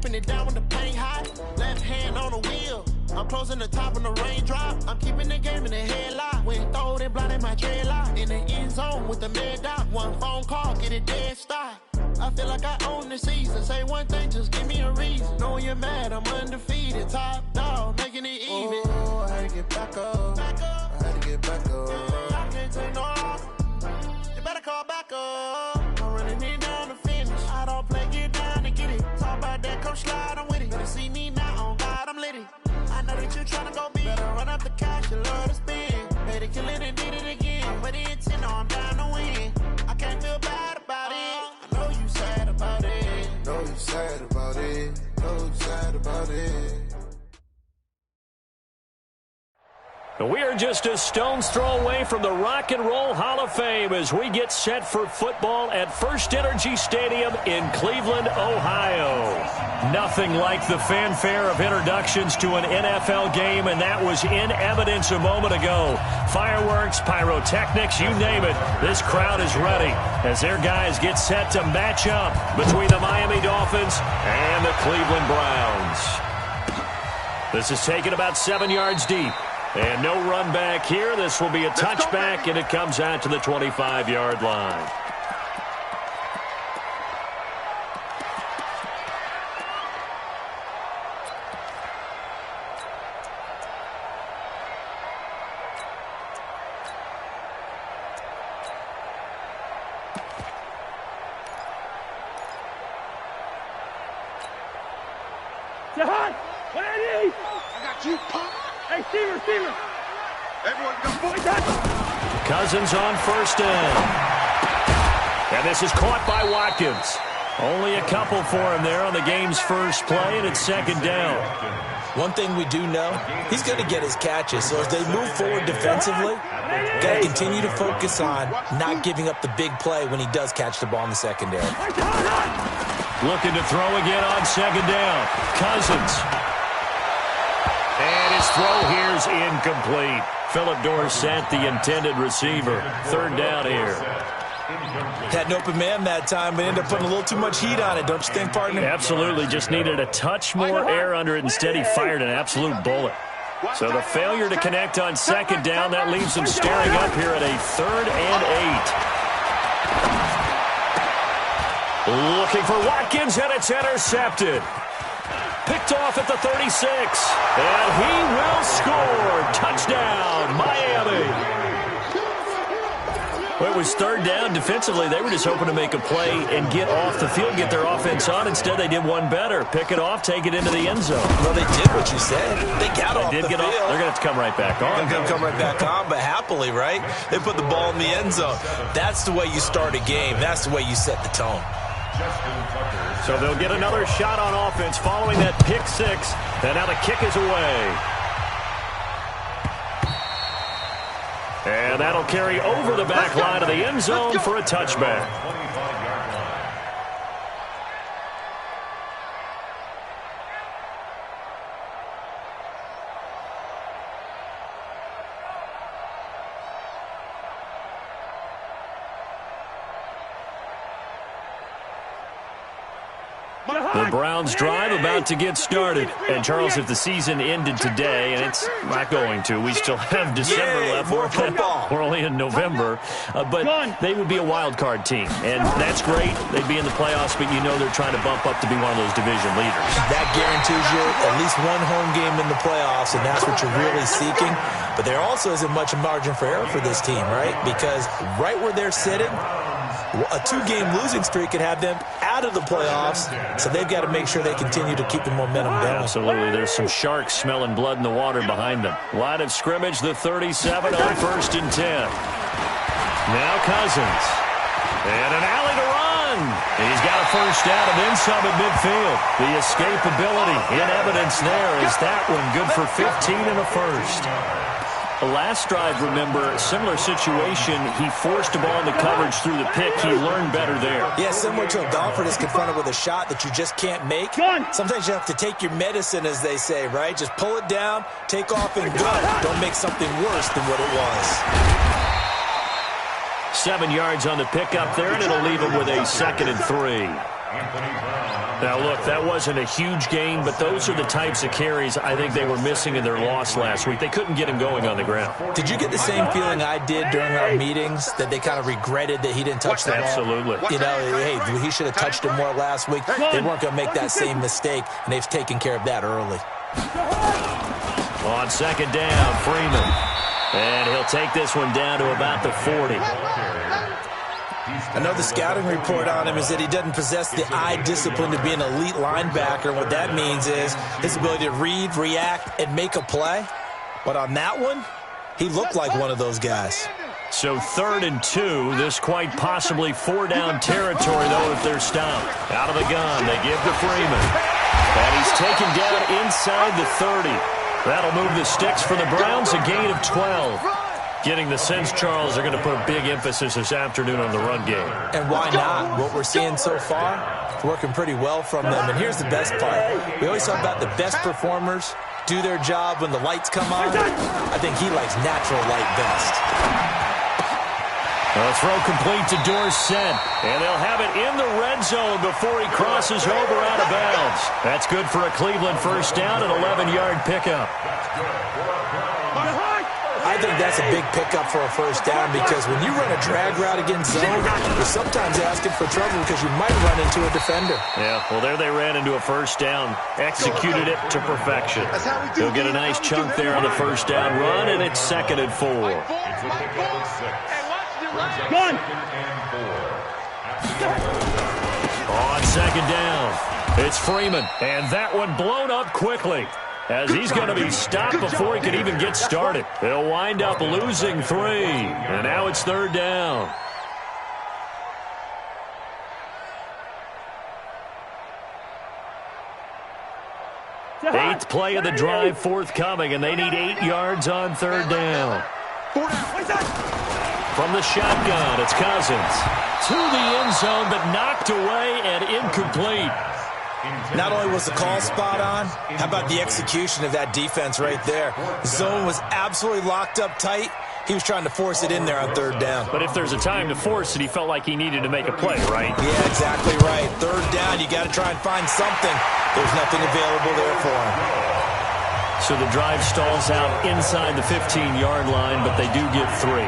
wiping it down when the paint hot. Left hand on the wheel. I'm closing the top when the raindrop. I'm keeping the game in the headlock. When throwed and blinded my dreadlock. In the end zone with the mad dot. One phone call, get it dead stop. I feel like I own the season. Say one thing, just give me a reason. Knowing you're mad, I'm undefeated. Top dog, making it even. Oh, I had to get back up. I had to get back up. I can't take no off. You better call back up. I'm running it down to finish. I don't play, get down to get it. Talk about that, come slide, I'm with it. Better see me now, on God, I'm litty. I know that you're trying to go big. Better run up the cash, you love to spin. Made it, kill it, and did it again. But the intent, no, I'm down to win. I can't feel bad about it. I know you sad about it. Know you sad about it. Know you sad about it. We are just a stone's throw away from the Rock and Roll Hall of Fame as we get set for football at First Energy Stadium in Cleveland, Ohio. Nothing like the fanfare of introductions to an NFL game, and that was in evidence a moment ago. Fireworks, pyrotechnics, you name it. This crowd is ready as their guys get set to match up between the Miami Dolphins and the Cleveland Browns. This is taken about 7 yards deep. And no run back here. This will be a touchback, and it comes out to the 25-yard line. Jahan, ready? I got you, Pop. Hey, Steamer. Everyone go for it. Cousins on first down. And this is caught by Watkins. Only a couple for him there on the game's first play, and it's second down. One thing we do know, he's going to get his catches. So as they move forward defensively, got to continue to focus on not giving up the big play when he does catch the ball in the secondary. Looking to throw again on second down. Cousins. And his throw here is incomplete. Philip Dorsett, the intended receiver. Third down here. Had an open man that time, but ended up putting a little too much heat on it, don't you think, partner? Absolutely. Just needed a touch more air under it. Instead, he fired an absolute bullet. So the failure to connect on second down, that leaves him staring up here at a 3rd and 8. Looking for Watkins, and it's intercepted. Picked off at the 36, and he will score. Touchdown, Miami. Well, it was third down. Defensively, they were just hoping to make a play and get off the field, get their offense on. Instead, they did one better. Pick it off, take it into the end zone. Well, they did what you said. They got off the field. They're going to have to come right back on. They're going to come right back on, but happily, right? They put the ball in the end zone. That's the way you start a game. That's the way you set the tone. So they'll get another shot on offense following that pick six. And now the kick is away. And that'll carry over the back line of the end zone for a touchback. The Browns drive about to get started. And, Charles, if the season ended today, and it's not going to, we still have December left. More football. We're only in November. But they would be a wild card team. And that's great. They'd be in the playoffs, but you know they're trying to bump up to be one of those division leaders. That guarantees you at least one home game in the playoffs, and that's what you're really seeking. But there also isn't much margin for error for this team, right? Because right where they're sitting, a 2-game losing streak could have them out of the playoffs, so they've got to make sure they continue to keep the momentum going. Absolutely. There's some sharks smelling blood in the water behind them. Line of scrimmage, the 37 on 1st and 10. Now Cousins. And an alley to run. He's got a first down and then some at midfield. The escapability in evidence there is that one good for 15 and a first. The last drive, remember, similar situation. He forced a ball into coverage through the pick. He learned better there. Yeah, similar to a golfer that's confronted with a shot that you just can't make. Sometimes you have to take your medicine, as they say, right? Just pull it down, take off, and go. Don't make something worse than what it was. 7 yards on the pickup there, and it'll leave him with a 2nd and 3. Now, look, that wasn't a huge gain, but those are the types of carries I think they were missing in their loss last week. They couldn't get him going on the ground. Did you get the same feeling I did during our meetings, that they kind of regretted that he didn't touch the ball? Absolutely. You know, hey, he should have touched it more last week. They weren't going to make that same mistake, and they've taken care of that early. On second down, Freeman. And he'll take this one down to about the 40. I know the scouting report on him is that he doesn't possess the eye discipline to be an elite linebacker. What that means is his ability to read, react, and make a play. But on that one, he looked like one of those guys. So 3rd and 2, this quite possibly 4-down territory, though, if they're stopped. Out of the gun, they give to Freeman. And he's taken down inside the 30. That'll move the sticks for the Browns, a gain of 12. Getting the sense, Charles, they're going to put a big emphasis this afternoon on the run game. And why not? What we're seeing so far, working pretty well from them. And here's the best part. We always talk about the best performers do their job when the lights come on. I think he likes natural light best. A throw complete to Dorsett, and they'll have it in the red zone before he crosses over out of bounds. That's good for a Cleveland first down, an 11-yard pickup. I think that's a big pickup for a first down, because when you run a drag route against zone, you're sometimes asking for trouble because you might run into a defender. Yeah, well, there they ran into a first down, executed it to perfection. He'll get a nice chunk there on the first down run, and it's 2nd and 4. Gun! On second down, it's Freeman, and that one blown up quickly, as he's going to be stopped before he can even get started. They'll wind up losing 3, and now it's 3rd down. Eighth play of the drive forthcoming, and they need 8 yards on 3rd down. From the shotgun, it's Cousins. To the end zone, but knocked away and incomplete. Not only was the call spot on, how about the execution of that defense right there? Zone was absolutely locked up tight. He was trying to force it in there on 3rd down. But if there's a time to force it, he felt like he needed to make a play, right? Yeah, exactly right. 3rd down, you got to try and find something. There's nothing available there for him. So the drive stalls out inside the 15-yard line, but they do get 3.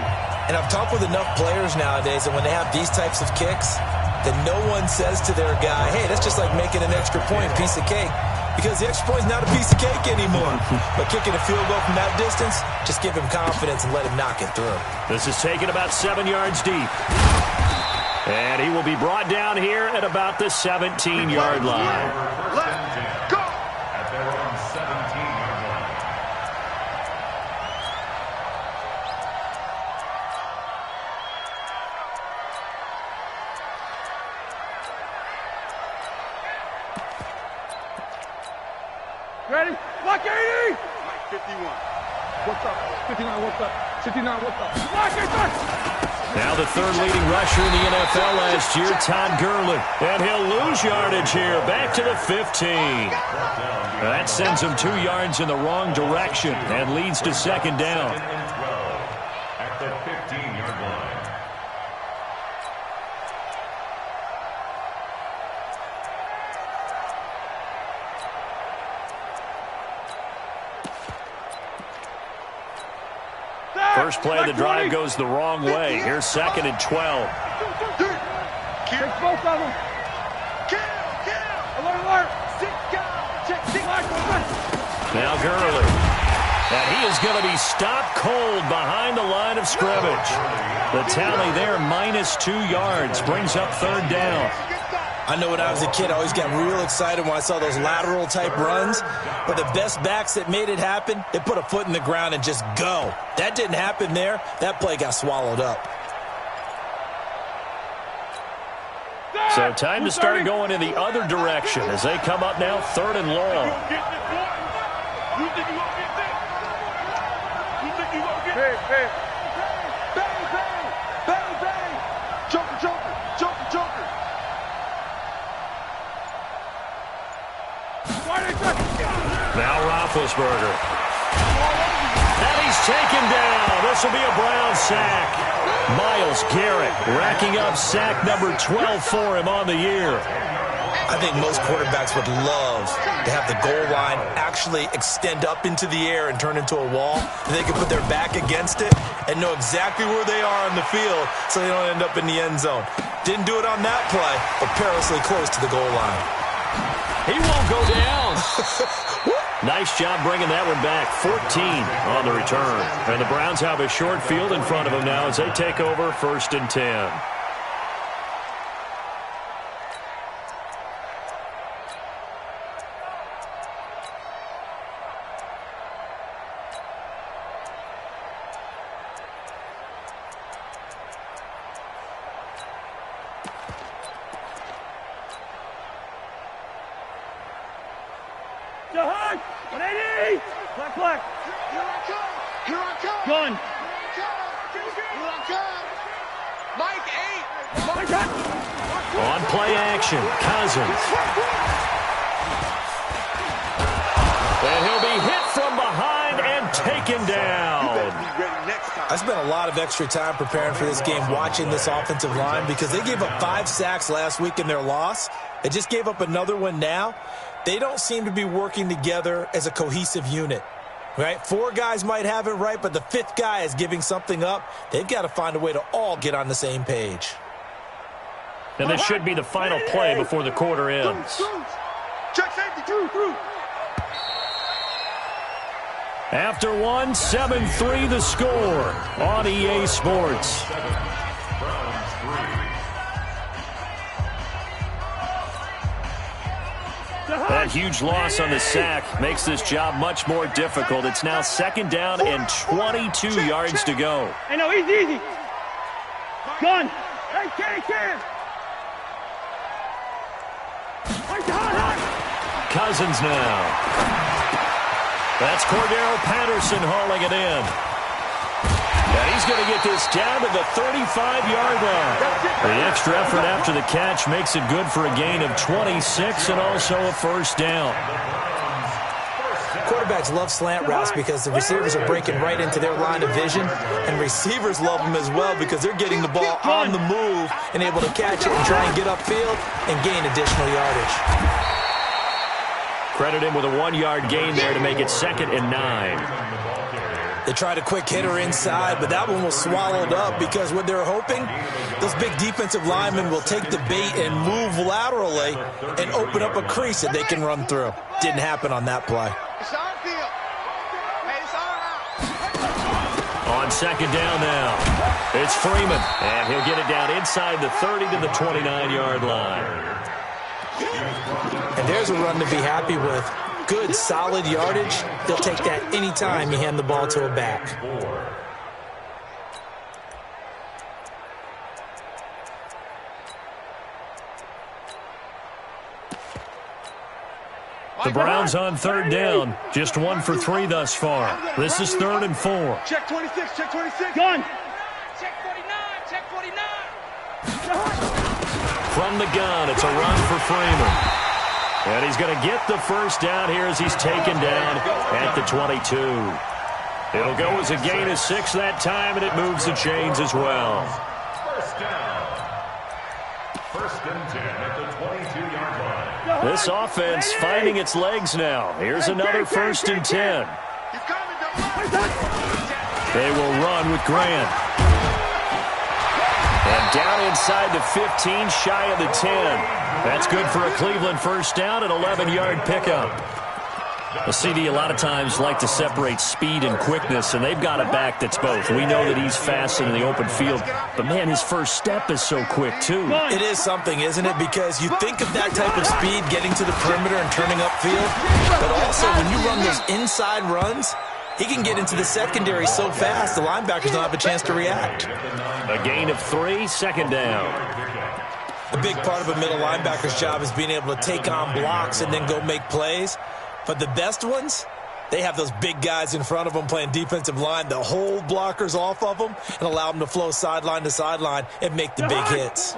And I've talked with enough players nowadays that when they have these types of kicks, that no one says to their guy, hey, that's just like making an extra point, piece of cake. Because the extra point is not a piece of cake anymore. But kicking a field goal from that distance, just give him confidence and let him knock it through. This is taken about 7 yards deep. And he will be brought down here at about the 17-yard line. Left, go! At their own 17-yard line. Ready? Lock 80! 51. What's up? 59, what's up? 59, what's up? Lock 80! Now the 3rd leading rusher in the NFL last year, Todd Gurley. And he'll lose yardage here, back to the 15. That sends him 2 yards in the wrong direction and leads to 2nd down. At the 15-yard line. First play of the drive goes the wrong way. Here's 2nd and 12. Take both of them. Alert, alert. Now Gurley. And he is going to be stopped cold behind the line of scrimmage. The tally there, -2 yards, brings up 3rd down. I know when I was a kid, I always got real excited when I saw those lateral-type runs. But the best backs that made it happen, they put a foot in the ground and just go. That didn't happen there. That play got swallowed up. So time to start going in the other direction as they come up now 3rd and long. Hey, hey. Bang, bang. Bang, bang. Joker, joker. Joker, joker. Now Roethlisberger. And he's taken down. This will be a Brown sack. Myles Garrett racking up sack number 12 for him on the year. I think most quarterbacks would love to have the goal line actually extend up into the air and turn into a wall. And they can put their back against it and know exactly where they are on the field so they don't end up in the end zone. Didn't do it on that play, but perilously close to the goal line. He won't go down. Nice job bringing that one back. 14 on the return. And the Browns have a short field in front of them now as they take over 1st and 10. Gun. On play action, Cousins. And he'll be hit from behind and taken down. I spent a lot of extra time preparing for this game watching this offensive line because they gave up 5 sacks last week in their loss. They just gave up another one now. They don't seem to be working together as a cohesive unit. Right? 4 guys might have it right, but the 5th guy is giving something up. They've got to find a way to all get on the same page. And this should be the final play before the quarter ends. Check safety, through. After one, 7-3 the score on EA Sports. That huge loss on the sack makes this job much more difficult. It's now 2nd down and 22 yards to go. Hey, no, easy. Gun. Hey, can. Cousins now. That's Cordero Patterson hauling it in. And he's going to get this down to the 35-yard line. The extra effort after the catch makes it good for a gain of 26 and also a 1st down. Quarterbacks love slant routes because the receivers are breaking right into their line of vision, and receivers love them as well because they're getting the ball on the move and able to catch it and try and get upfield and gain additional yardage. Credit him with a 1-yard gain there to make it 2nd and 9. They tried a quick hitter inside, but that one was swallowed up because what they're hoping, those big defensive linemen will take the bait and move laterally and open up a crease that they can run through. Didn't happen on that play. On 2nd down now, it's Freeman, and he'll get it down inside the 30 to the 29-yard line. And there's a run to be happy with. Good, solid yardage. They'll take that anytime you hand the ball to a back. The Browns on 3rd down. Just 1 for 3 thus far. This is 3rd and 4. Check 26, check 26. Gun. Check 49. From the gun, it's a run for Freeman. And he's going to get the 1st down here as he's taken down at the 22. It'll go as a gain of 6 that time, and it moves the chains as well. 1st down. 1st and 10 at the 22-yard line. This offense finding its legs now. Here's another 1st and 10. They will run with Grant. And down inside the 15, shy of the 10. That's good for a Cleveland 1st down, an 11-yard pickup. The CD a lot of times like to separate speed and quickness, and they've got a back that's both. We know that he's fast in the open field, but, man, his first step is so quick, too. It is something, isn't it? Because you think of that type of speed getting to the perimeter and turning upfield, but also when you run those inside runs, he can get into the secondary so fast the linebackers don't have a chance to react. A gain of 3, 2nd down. A big part of a middle linebacker's job is being able to take on blocks and then go make plays. But the best ones, they have those big guys in front of them playing defensive line that hold blockers off of them and allow them to flow sideline to sideline and make the big hits.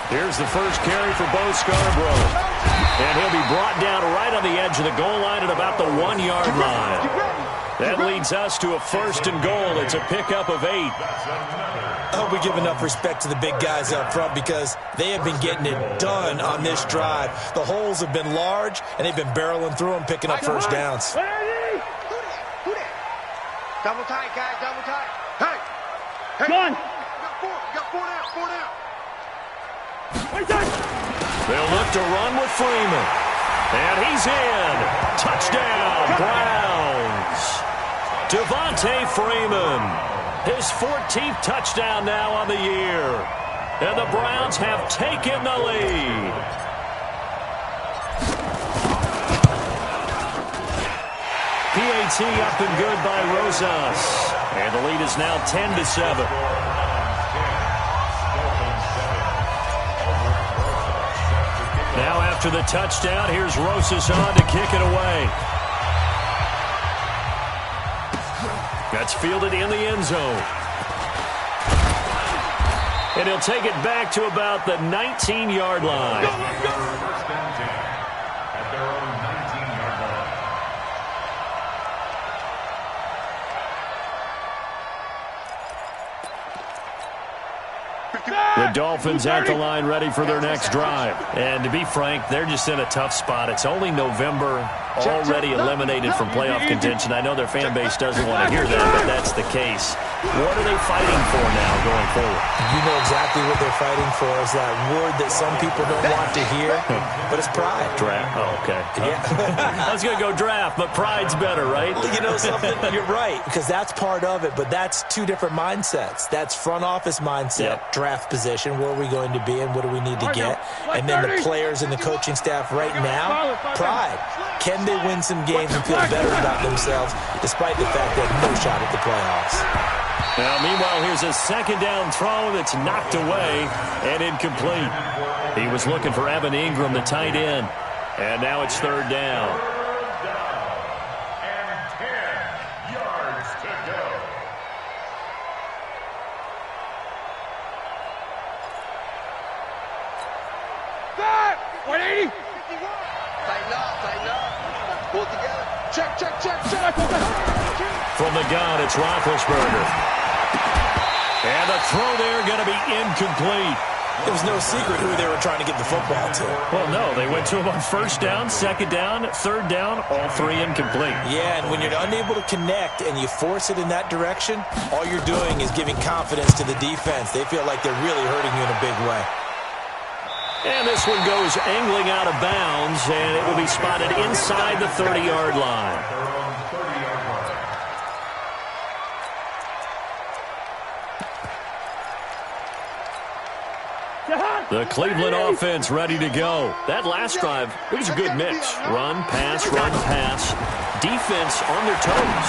Here's the first carry for Bo Scarborough. And he'll be brought down right on the edge of the goal line at about the 1-yard line. That leads us to a 1st and goal. It's a pickup of 8. I hope we give enough respect to the big guys up front because they have been getting it done on this drive. The holes have been large, and they've been barreling through them, picking up first downs. Double tight, guys, double tight. Hey! Gun! You got four down. They'll look to run with Freeman. And he's in. Touchdown, Browns. Devontae Freeman. His 14th touchdown now on the year. And the Browns have taken the lead. PAT up and good by Rosas. And the lead is now 10-7. Now after the touchdown, here's Rosas on to kick it away. That's fielded in the end zone. And he'll take it back to about the 19-yard line. First and 10 at their own 19-yard line. The Dolphins at the line ready for their next drive. And to be frank, they're just in a tough spot. It's only November, already eliminated from playoff contention. I know their fan base doesn't want to hear that, but that's the case. What are they fighting for now going forward? You know exactly what they're fighting for. Is that word that some people don't want to hear, but it's pride. Draft. Oh, okay. Yeah. I was going to go draft, but pride's better, right? You know something? You're right, because that's part of it, but that's two different mindsets. That's front office mindset, draft position, where are we going to be and what do we need to get? And then the players and the coaching staff right now, pride. Can they win some games and feel better about themselves despite the fact they have no shot at the playoffs? Now, meanwhile, here's a 2nd down throw that's knocked away and incomplete. He was looking for Evan Ingram, the tight end. And now it's 3rd down. And 10 yards to go. Back! 180! Tighten up. Pull it together. Check. From the gun, it's Roethlisberger. And the throw there going to be incomplete. It was no secret who they were trying to get the football to. Well, no, they went to him on 1st down, 2nd down, 3rd down, all 3 incomplete. Yeah, and when you're unable to connect and you force it in that direction, all you're doing is giving confidence to the defense. They feel like they're really hurting you in a big way. And this one goes angling out of bounds, and it will be spotted inside the 30-yard line. Their own 30-yard line. The Cleveland offense ready to go. That last drive, it was a good mix. Run, pass. Defense on their toes.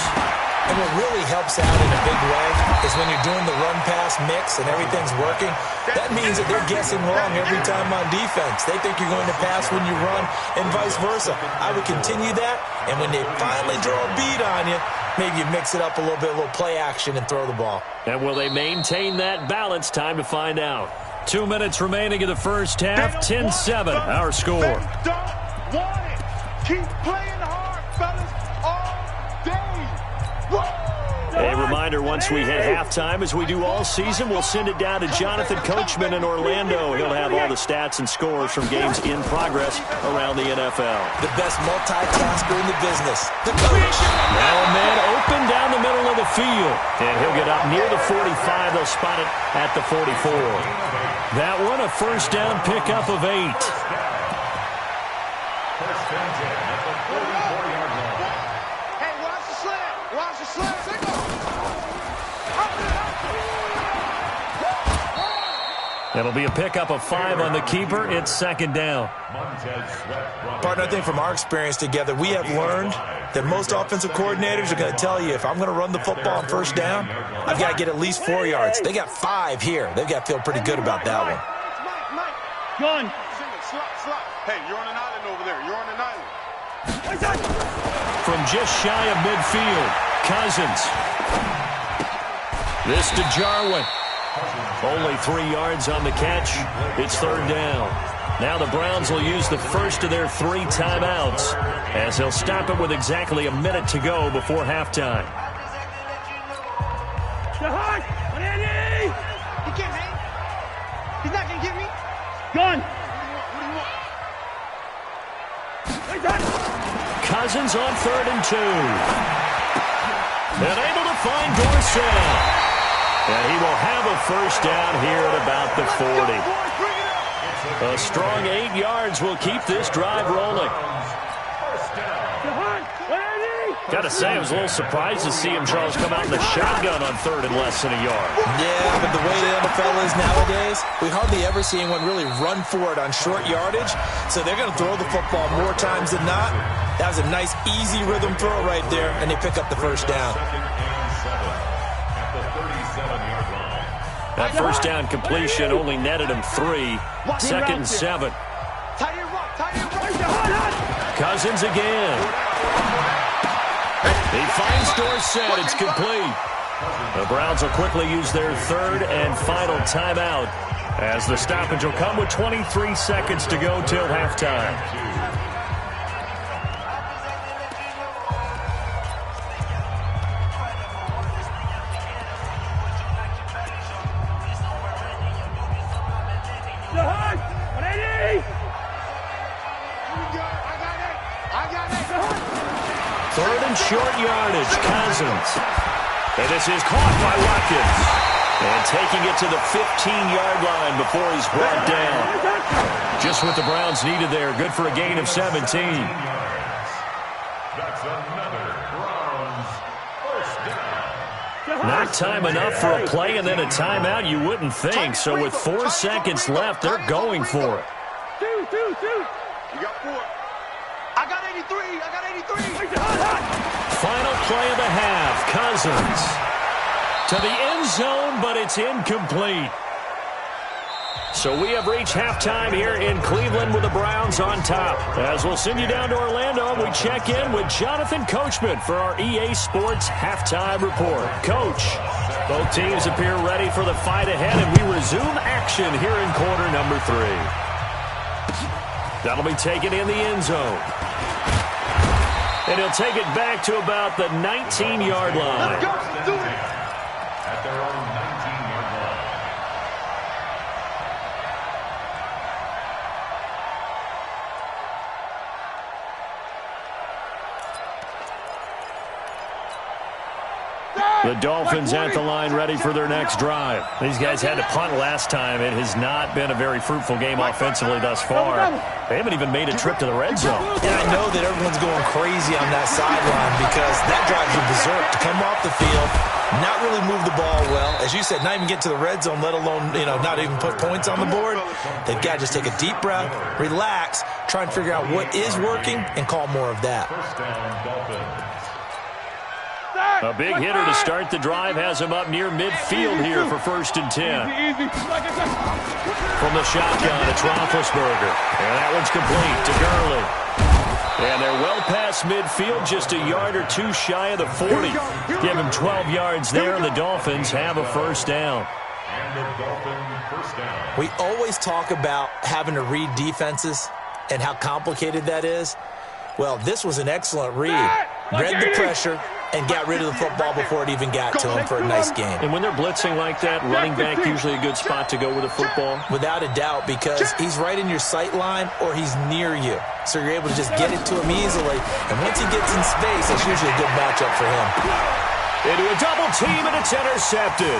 And what really helps out in a big way is when you're doing the run-pass mix and everything's working, that means that they're guessing wrong every time on defense. They think you're going to pass when you run and vice versa. I would continue that, and when they finally draw a bead on you, maybe you mix it up a little bit, a little play action, and throw the ball. And will they maintain that balance? Time to find out. 2 minutes remaining in the first half. 10-7, our score. They don't want it. Keep playing hard, fellas, all day. A reminder, once we hit halftime, as we do all season, we'll send it down to Jonathan Coachman in Orlando. He'll have all the stats and scores from games in progress around the NFL. The best multitasker in the business, the coach. Now a man open down the middle of the field. And he'll get up near the 45. They'll spot it at the 44. That one, a 1st down pickup of 8. First and 10 at the 44-yard line. Hey, watch the slant. Watch the slant. It'll be a pickup of 5 on the keeper. It's 2nd down. Partner, I think from our experience together, we have learned that most offensive coordinators are going to tell you, if I'm going to run the football on 1st down, I've got to get at least 4 yards. They got 5 here. They've got to feel pretty good about that one. Gun. Slot. Hey, you're on an island over there. You're on an island. From just shy of midfield, Cousins. This to Jarwin. Only 3 yards on the catch. It's 3rd down. Now the Browns will use the first of their 3 timeouts as they'll stop it with exactly a minute to go before halftime. He can't hang. He's not going to get me. Gun. Cousins on 3rd and 2. And able to find Dorsett. And he will have a first down here at about the 40. A strong 8 yards will keep this drive rolling. Got to say, I was a little surprised to see him, Charles, come out in the shotgun on 3rd and less than a yard. Yeah, but the way the NFL is nowadays, we hardly ever see anyone really run for it on short yardage. So they're going to throw the football more times than not. That was a nice, easy rhythm throw right there, and they pick up the first down. That first down completion only netted him 3. 2nd and 7. Cousins again. He finds Dorsett. It's complete. The Browns will quickly use their 3rd and final timeout as the stoppage will come with 23 seconds to go till halftime. Short yardage, Cousins. And this is caught by Watkins. And taking it to the 15-yard line before he's brought down. Just what the Browns needed there. Good for a gain of 17. That's another Browns first down. Not time enough for a play and then a timeout, you wouldn't think. So with 4 seconds left, they're going for it. Two. You got 4. I got 83. Final play of the half. Cousins to the end zone, but it's incomplete. So we have reached halftime here in Cleveland with the Browns on top. As we'll send you down to Orlando, we check in with Jonathan Coachman for our EA Sports Halftime Report. Coach, both teams appear ready for the fight ahead, and we resume action here in quarter number 3. That'll be taken in the end zone. And he'll take it back to about the 19-yard line. At their own 19-yard line. The Dolphins at the line ready for their next drive. These guys had to punt last time. It has not been a very fruitful game offensively thus far. They haven't even made a trip to the red zone. And I know that everyone's going crazy on that sideline because that drives you berserk to come off the field, not really move the ball well. As you said, not even get to the red zone, let alone, not even put points on the board. They've got to just take a deep breath, relax, try and figure out what is working, and call more of that. First down, Dolphins. A big hitter to start the drive has him up near midfield here for 1st and 10. From the shotgun, it's Roethlisberger. And that one's complete to Gurley. And they're well past midfield, just a yard or 2 shy of the 40. Give him 12 yards there, and the Dolphins have a first down. And the Dolphins first down. We always talk about having to read defenses and how complicated that is. Well, this was an excellent read. Read the pressure and got rid of the football before it even got to him for a nice game. And when they're blitzing like that, running back usually a good spot to go with a football? Without a doubt, because he's right in your sight line or he's near you. So you're able to just get it to him easily. And once he gets in space, it's usually a good matchup for him. Into a double team, and it's intercepted.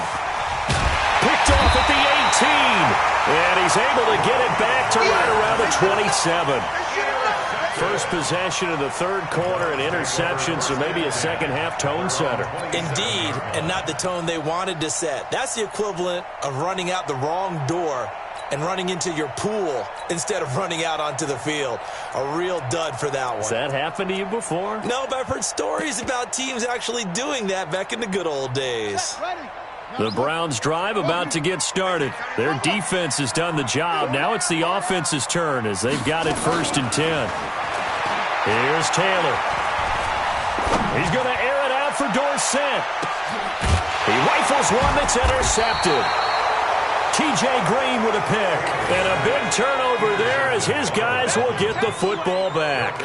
Picked off at the 18. And he's able to get it back to right around the 27. First possession of the 3rd quarter, an interception, so maybe a second-half tone setter. Indeed, and not the tone they wanted to set. That's the equivalent of running out the wrong door and running into your pool instead of running out onto the field. A real dud for that one. Has that happened to you before? No, but I've heard stories about teams actually doing that back in the good old days. The Browns drive about to get started. Their defense has done the job. Now it's the offense's turn as they've got it 1st and 10. Here's Taylor. He's going to air it out for Dorsett. He rifles one that's intercepted. T.J. Green with a pick. And a big turnover there as his guys will get the football back.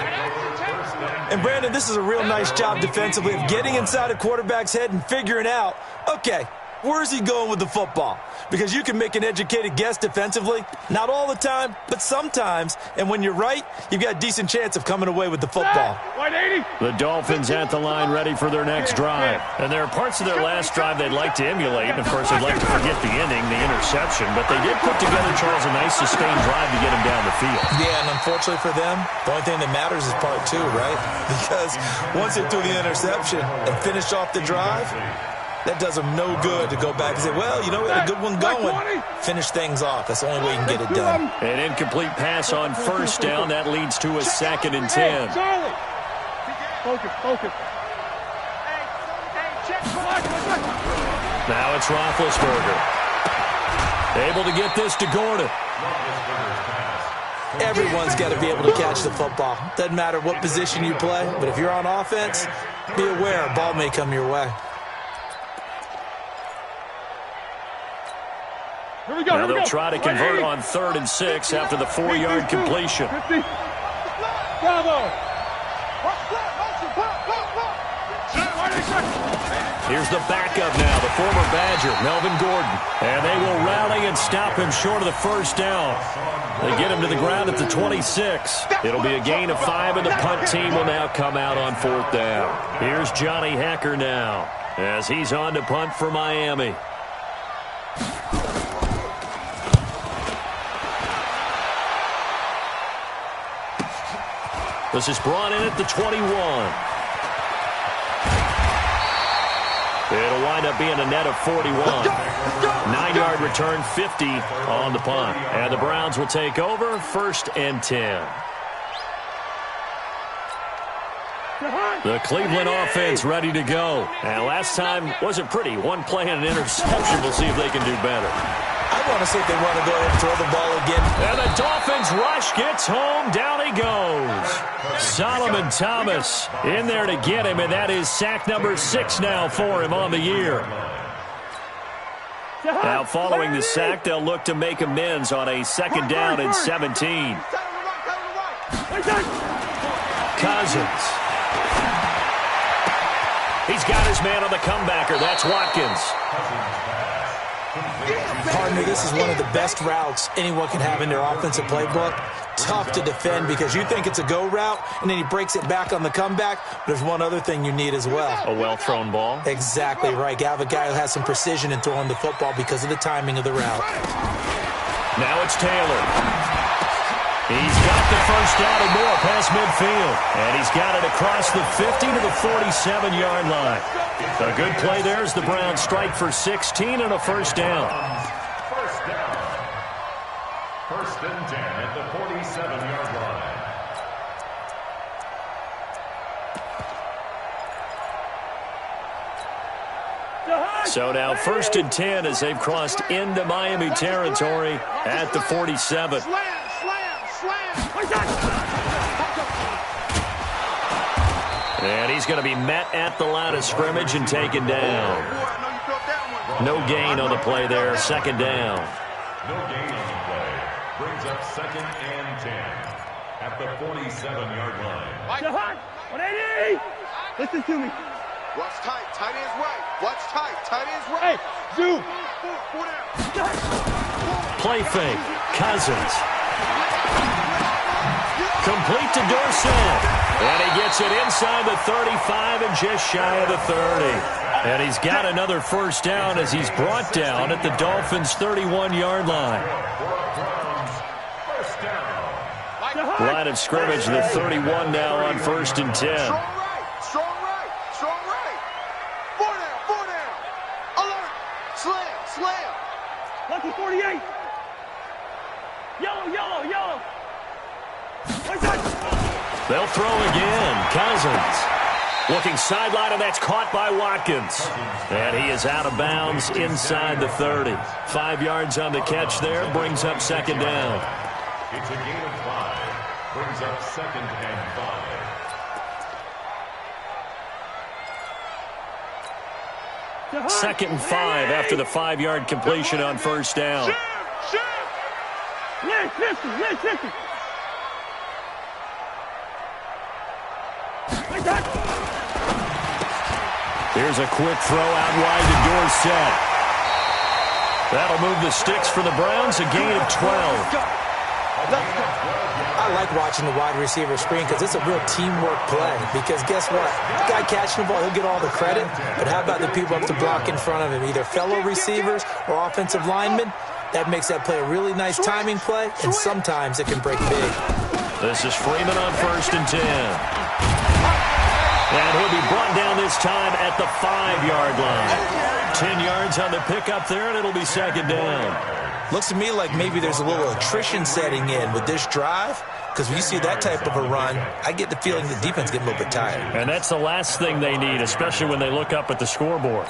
And, Brandon, this is a real nice job defensively of getting inside a quarterback's head and figuring out, okay, where's he going with the football? Because you can make an educated guess defensively. Not all the time, but sometimes. And when you're right, you've got a decent chance of coming away with the football. The Dolphins at the line ready for their next drive. And there are parts of their last drive they'd like to emulate. And, of course, they'd like to forget the ending, the interception. But they did put together, Charles, a nice sustained drive to get him down the field. Yeah, and unfortunately for them, the only thing that matters is part two, right? Because once they threw the interception and finished off the drive, that does them no good to go back and say, well, you know, we had a good one going. Finish things off. That's the only way you can get it done. An incomplete pass on first down. That leads to a 2nd and 10. Focus. Now it's Roethlisberger. Able to get this to Gordon. Everyone's got to be able to catch the football. Doesn't matter what position you play, but if you're on offense, be aware a ball may come your way. Now they'll try to convert on 3rd and 6 after the 4-yard completion. Bravo! Here's the backup now, the former Badger, Melvin Gordon. And they will rally and stop him short of the first down. They get him to the ground at the 26. It'll be a gain of 5, and the punt team will now come out on 4th down. Here's Johnny Hecker now as he's on to punt for Miami. This is brought in at the 21. It'll wind up being a net of 41. 9-yard return, 50 on the punt. And the Browns will take over, 1st and 10. The Cleveland offense ready to go. And last time wasn't pretty. One play and an interception. We'll see if they can do better. I want to see if they want to go ahead and throw the ball again. And the Dolphins rush gets home. Down he goes. Solomon Thomas in there to get him, and that is sack number 6 now for him on the year. Now following the sack, they'll look to make amends on a 2nd down and 17. Cousins. He's got his man on the comebacker. That's Watkins. Pardon me, this is one of the best routes anyone can have in their offensive playbook. Tough to defend because you think it's a go route, and then he breaks it back on the comeback. There's one other thing you need as well. A well-thrown ball. Exactly right. You have a guy who has some precision in throwing the football because of the timing of the route. Now it's Taylor. He's got the first down and more past midfield. And he's got it across the 50 to the 47-yard line. A good play there as the Browns strike for 16 and a first down. First and 10 at the 47-yard line. So now 1st and 10 as they've crossed into Miami territory at the 47. And he's going to be met at the line of scrimmage and taken down. No gain on the play there. 2nd down. No gain on the play. Brings up 2nd and 10 at the 47-yard line. 180! Listen to me. Watch tight. Tight ends right. Watch tight. Tight ends right. Hey, zoom. Play fake. Cousins. Complete to Dorsett. And he gets it inside the 35 and just shy of the 30. And he's got another first down as he's brought down at the Dolphins' 31-yard line. Line of scrimmage, the 31 now on 1st and 10. Strong right. Strong right. Strong right. 4 down. 4 down. Alert. Slam. Slam. Lucky 48. Yellow. They'll throw again. Cousins looking sideline, and that's caught by Watkins. And he is out of bounds inside the 30. 5 yards on the catch there. Brings up 2nd down. It's a gain of 5. Brings up 2nd and 5. 2nd and 5 after the 5-yard completion on first down. Here's a quick throw out wide to Dorsett. That'll move the sticks for the Browns, a gain of 12. I like watching the wide receiver screen because it's a real teamwork play. Because guess what? The guy catching the ball, he'll get all the credit. But how about the people up to block in front of him, either fellow receivers or offensive linemen? That makes that play a really nice timing play, and sometimes it can break big. This is Freeman on 1st and 10. And he'll be brought down this time at the 5-yard line. 10 yards on the pickup there, and it'll be 2nd down. Looks to me like maybe there's a little attrition setting in with this drive, because when you see that type of a run, I get the feeling the defense getting a little bit tired. And that's the last thing they need, especially when they look up at the scoreboard.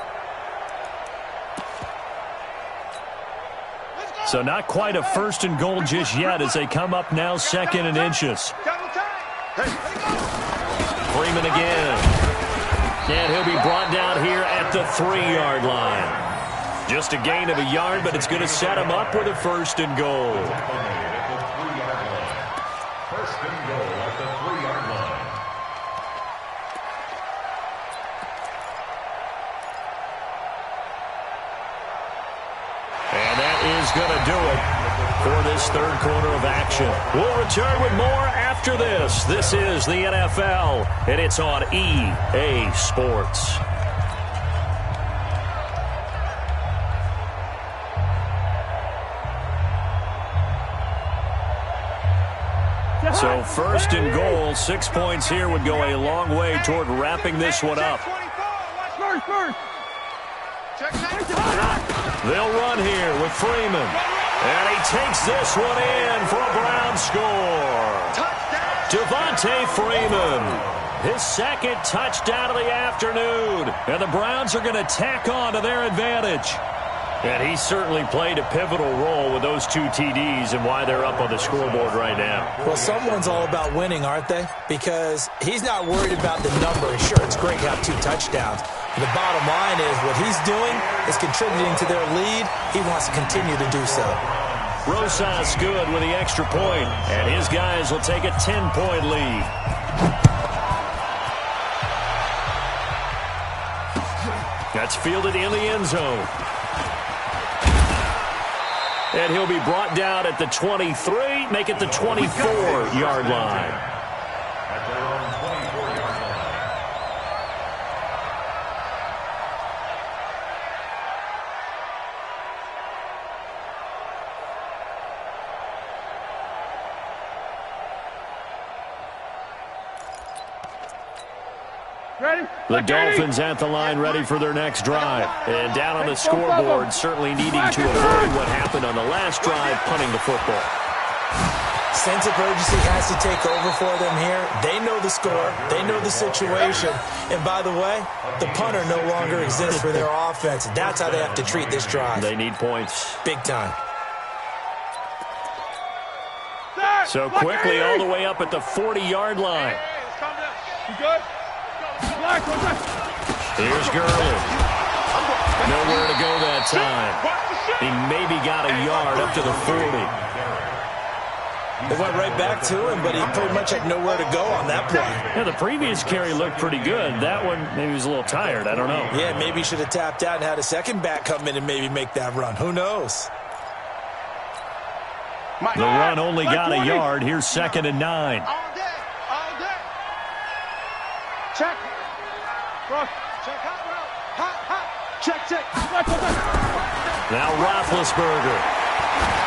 So not quite a 1st and goal just yet as they come up now 2nd and inches. Freeman again. And he'll be brought down here at the 3-yard line. Just a gain of a yard, but it's going to set him up with a 1st and goal. 1st and goal at the 3-yard line. And that is going to do it for this 3rd quarter of action. We'll return with more after this. This is the NFL, and it's on EA Sports. So 1st and goal, 6 points here would go a long way toward wrapping this one up. They'll run here with Freeman. And he takes this one in for a Brown score. Devontae Freeman, his 2nd touchdown of the afternoon. And the Browns are going to tack on to their advantage. And he certainly played a pivotal role with those 2 TDs and why they're up on the scoreboard right now. Well, someone's all about winning, aren't they? Because he's not worried about the number. Sure, it's great to have 2 touchdowns. But the bottom line is what he's doing is contributing to their lead. He wants to continue to do so. Rosas good with the extra point, and his guys will take a 10-point lead. That's fielded in the end zone. And he'll be brought down at the 23, make it the 24-yard line. At their own 24-yard line. Ready? The Dolphins at the line ready for their next drive. And down on the scoreboard, certainly needing to avoid what happened on the last drive, punting the football. Sense of urgency has to take over for them here. They know the score. They know the situation. And by the way, the punter no longer exists for their offense. That's how they have to treat this drive. They need points. Big time. So quickly all the way up at the 40-yard line. You good? Here's Gurley. Nowhere to go that time. He maybe got a yard up to the 40. They went right back to him, but he pretty much had nowhere to go on that play. Yeah, the previous carry looked pretty good. That one, maybe he was a little tired. I don't know. Yeah, maybe he should have tapped out and had a second back come in and maybe make that run. Who knows? The run only got a yard. Here's 2nd and 9. All day. Check. Cross. Check. Hot. Check. Now Roethlisberger.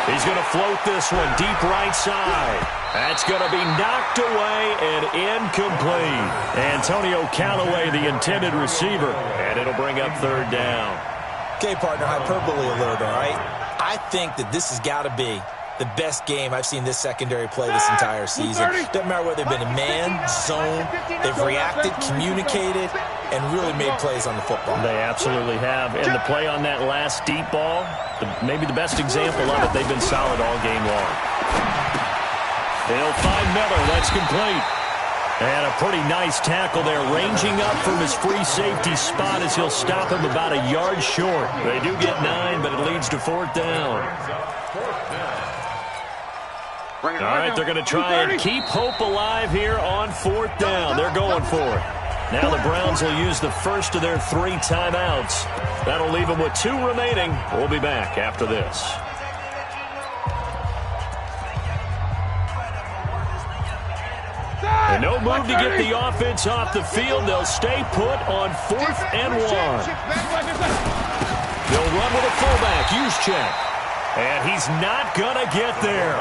He's going to float this one deep right side. That's going to be knocked away and incomplete. Antonio Callaway, the intended receiver, and it'll bring up 3rd down. Okay, partner, hyperbole alert, all right? I think that this has got to be the best game I've seen this secondary play this entire season. Doesn't matter whether they've been in man, zone, they've reacted, communicated, and really made plays on the football. They absolutely have. And the play on that last deep ball, maybe the best example of it, they've been solid all game long. They'll find Miller. That's complete. And a pretty nice tackle there, ranging up from his free safety spot as he'll stop him about a yard short. They do get 9, but it leads to 4th down. All right, they're going to try and keep hope alive here on 4th down. They're going for it. Now the Browns will use the first of their 3 timeouts. That'll leave them with 2 remaining. We'll be back after this. And no move to get the offense off the field. They'll stay put on 4th and 1. They'll run with a fullback, use check. And he's not going to get there.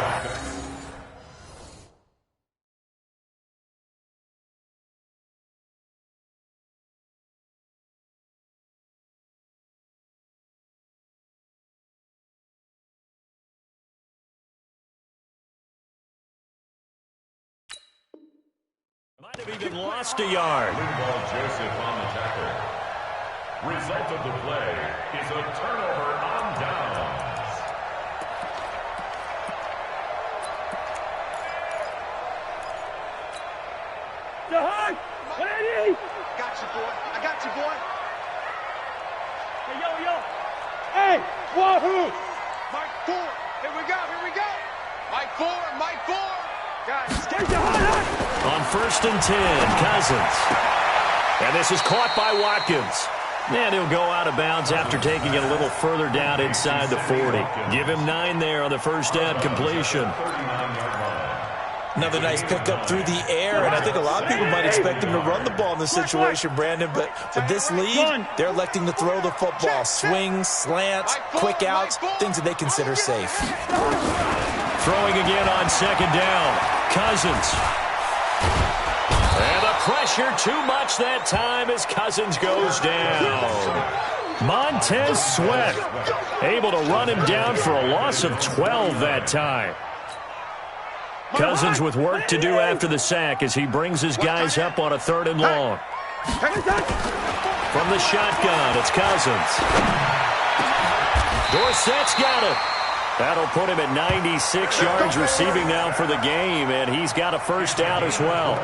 Might have even lost a yard. Joseph on the tackle. Result of the play is a turnover on downs. Got you, boy. I got you, boy. Hey, yo. Hey, wahoo! Mike 4. Here we go. Mike 4. Guys, get your hot. On 1st and 10, Cousins. And this is caught by Watkins. And he'll go out of bounds after taking it a little further down inside the 40. Give him 9 there on the first down completion. Another nice pickup through the air, and I think a lot of people might expect him to run the ball in this situation, Brandon, but with this lead, they're electing to throw the football. Swings, slants, quick outs, things that they consider safe. Throwing again on 2nd down. Cousins. And the pressure too much that time as Cousins goes down. Montez Sweat able to run him down for a loss of 12 that time. Cousins with work to do after the sack as he brings his guys up on a 3rd and long. From the shotgun, it's Cousins. Dorsett's got it. That'll put him at 96 yards receiving now for the game, and he's got a first down as well.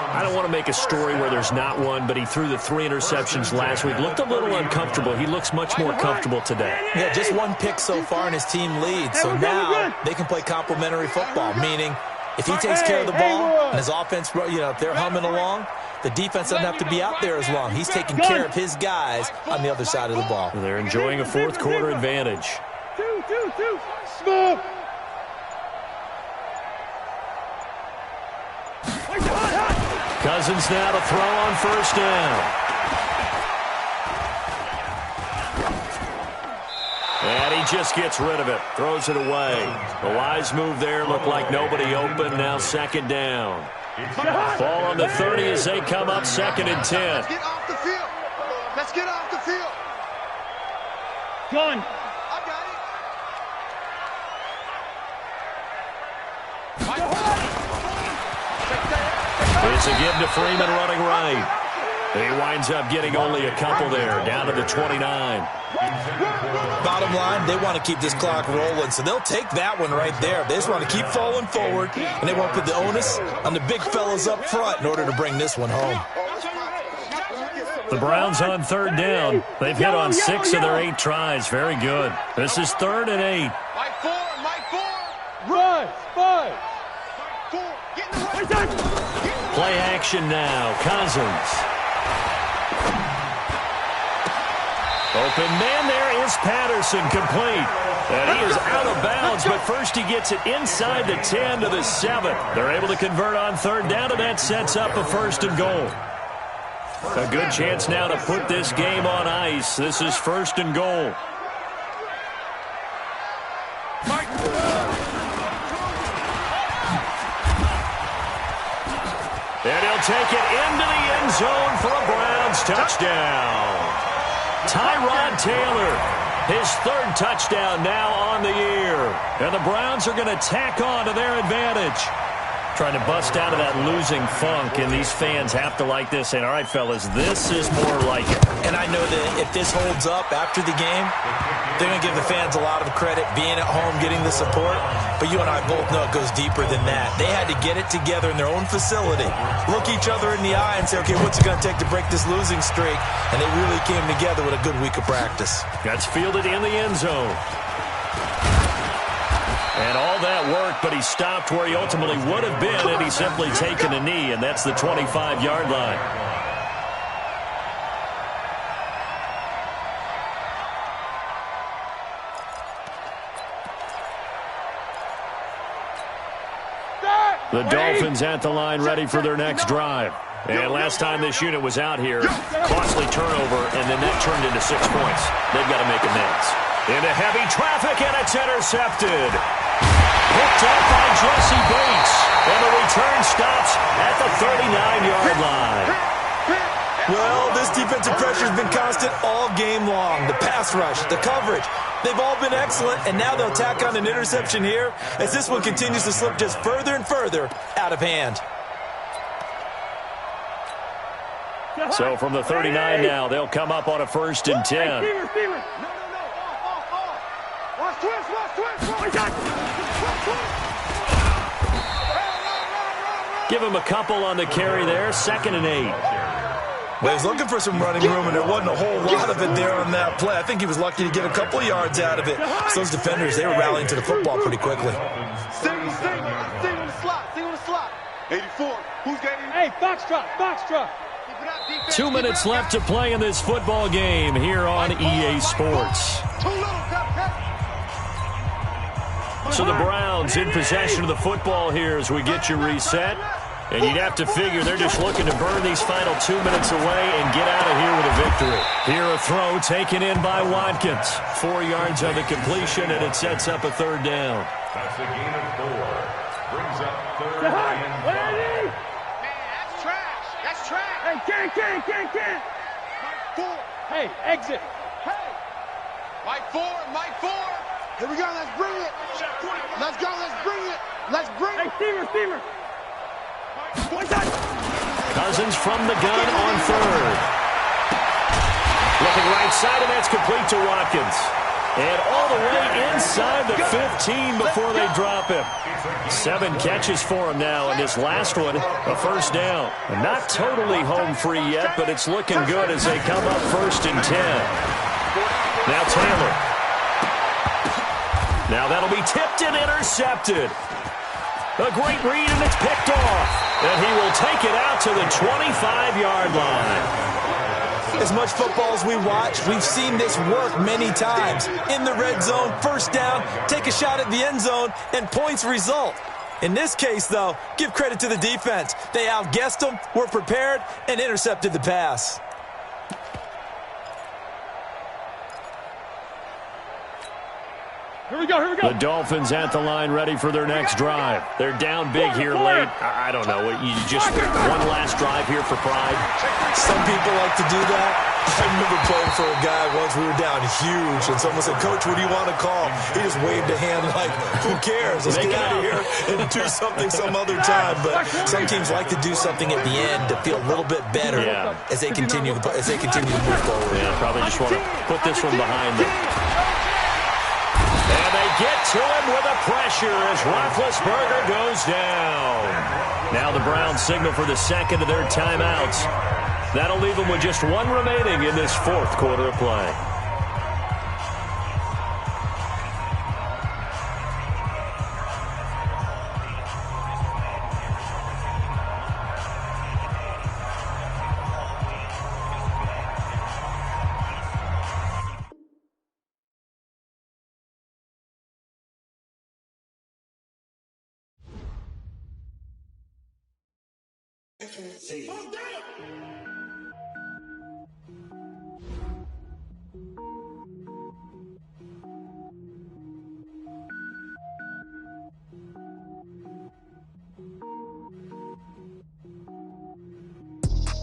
I don't want to make a story where there's not one, but he threw the 3 interceptions last week. Looked a little uncomfortable. He looks much more comfortable today. Yeah, just 1 pick so far and his team leads. So now they can play complementary football, meaning if he takes care of the ball and his offense, if they're humming along, the defense doesn't have to be out there as long. He's taking care of his guys on the other side of the ball. They're enjoying a 4th quarter advantage. 2. Smooth. Cousins now to throw on 1st down. And he just gets rid of it. Throws it away. A wise move there. Looked like nobody open. Now 2nd down. Ball on the 30 as they come up 2nd and 10. Let's get off the field. Let's get off the field. Gun. I got it. It's a give to Freeman running right. He winds up getting only a couple there, down to the 29. Bottom line, they want to keep this clock rolling, so they'll take that one right there. They just want to keep falling forward, and they won't put the onus on the big fellas up front in order to bring this one home. The Browns on 3rd down. They've hit on 6 of their 8 tries. Very good. This is 3rd and 8. Mike 4. Run. 5. Mike 4. Play action now. Cousins. Open man there is Patterson, complete. And he is out of bounds, but first he gets it inside the 10 to the 7. They're able to convert on 3rd down, and that sets up a 1st and goal. A good chance now to put this game on ice. This is 1st and goal. And he'll take it into the end zone for a Browns touchdown. Tyrod Taylor, his 3rd touchdown now on the year. And the Browns are going to tack on to their advantage. Trying to bust out of that losing funk, and these fans have to like this. And all right, fellas, this is more like it. And I know that if this holds up after the game, they're going to give the fans a lot of credit being at home, getting the support. But you and I both know it goes deeper than that. They had to get it together in their own facility, look each other in the eye and say, okay, what's it going to take to break this losing streak? And they really came together with a good week of practice. That's fielded in the end zone. And all that work, but he stopped where he ultimately would have been had he simply taken a knee, and that's the 25-yard line. The Dolphins at the line ready for their next drive. And last time this unit was out here, costly turnover, and then that turned into 6 points. They've got to make amends. Into heavy traffic, and it's intercepted. Picked up by Jesse Bates. And the return stops at the 39-yard line. Well, this defensive pressure has been constant all game long. The pass rush, the coverage, they've all been excellent, and now they'll tack on an interception here as this one continues to slip just further and further out of hand. So from the 39 now, they'll come up on a 1st and 10. Give him a couple on the carry there, 2nd and 8. Well, he was looking for some running room, and there wasn't a whole lot of it there on that play. I think he was lucky to get a couple of yards out of it. So those defenders, they were rallying to the football pretty quickly. Single the slot. 84. Who's getting? Hey, Foxtrot. 2 minutes left to play in this football game here on EA Sports. So the Browns in possession of the football here as we get you reset. And you'd have to figure they're just looking to burn these final 2 minutes away and get out of here with a victory. Here a throw taken in by Watkins. 4 yards on the completion, and it sets up a 3rd down. That's a gain of 4. Brings up 3rd and 5. Man, that's trash. Hey, can't. Mike 4. Hey, exit. Hey. Mike 4. Here we go, let's bring it. Let's bring it. Hey, Steamer. Cousins from the gun on 3rd. Looking right side, and that's complete to Watkins. And all the way inside the 15 before they drop him. 7 catches for him now, and this last one, a 1st down. And not totally home free yet, but it's looking good as they come up 1st and 10. Now Taylor. Now that'll be tipped and intercepted. A great read, and it's picked off. And he will take it out to the 25-yard line. As much football as we watch, we've seen this work many times. In the red zone, 1st down, take a shot at the end zone, and points result. In this case, though, give credit to the defense. They outguessed them, were prepared, and intercepted the pass. Here we go. The Dolphins at the line ready for their next drive. They're down big here late. I don't know. You just one last drive here for pride. Some people like to do that. I remember playing for a guy once. We were down huge, and someone said, "Coach, what do you want to call?" He just waved a hand like, "Who cares? Let's get out of here and do something some other time." But some teams like to do something at the end to feel a little bit better as they continue to move forward. Yeah, probably just want to put this one behind them. And they get to him with a pressure as Roethlisberger goes down. Now the Browns signal for the 2nd of their timeouts. That'll leave them with just 1 remaining in this 4th quarter of play.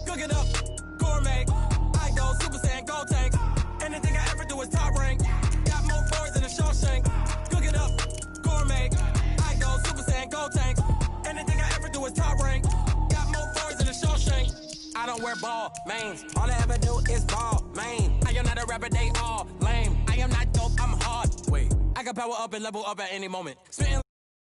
Cooking up, gourmet. I go Super Saiyan, gold tank. Anything I ever do is top rank. Got more boys than a Shawshank. Cooking up, gourmet. I go Super Saiyan, gold tank. Anything I ever do. wear ball, mains. All I ever do is ball, main. I am not a rapper, they all lame. I am not dope, I'm hard. Wait, I can power up and level up at any moment. Spitting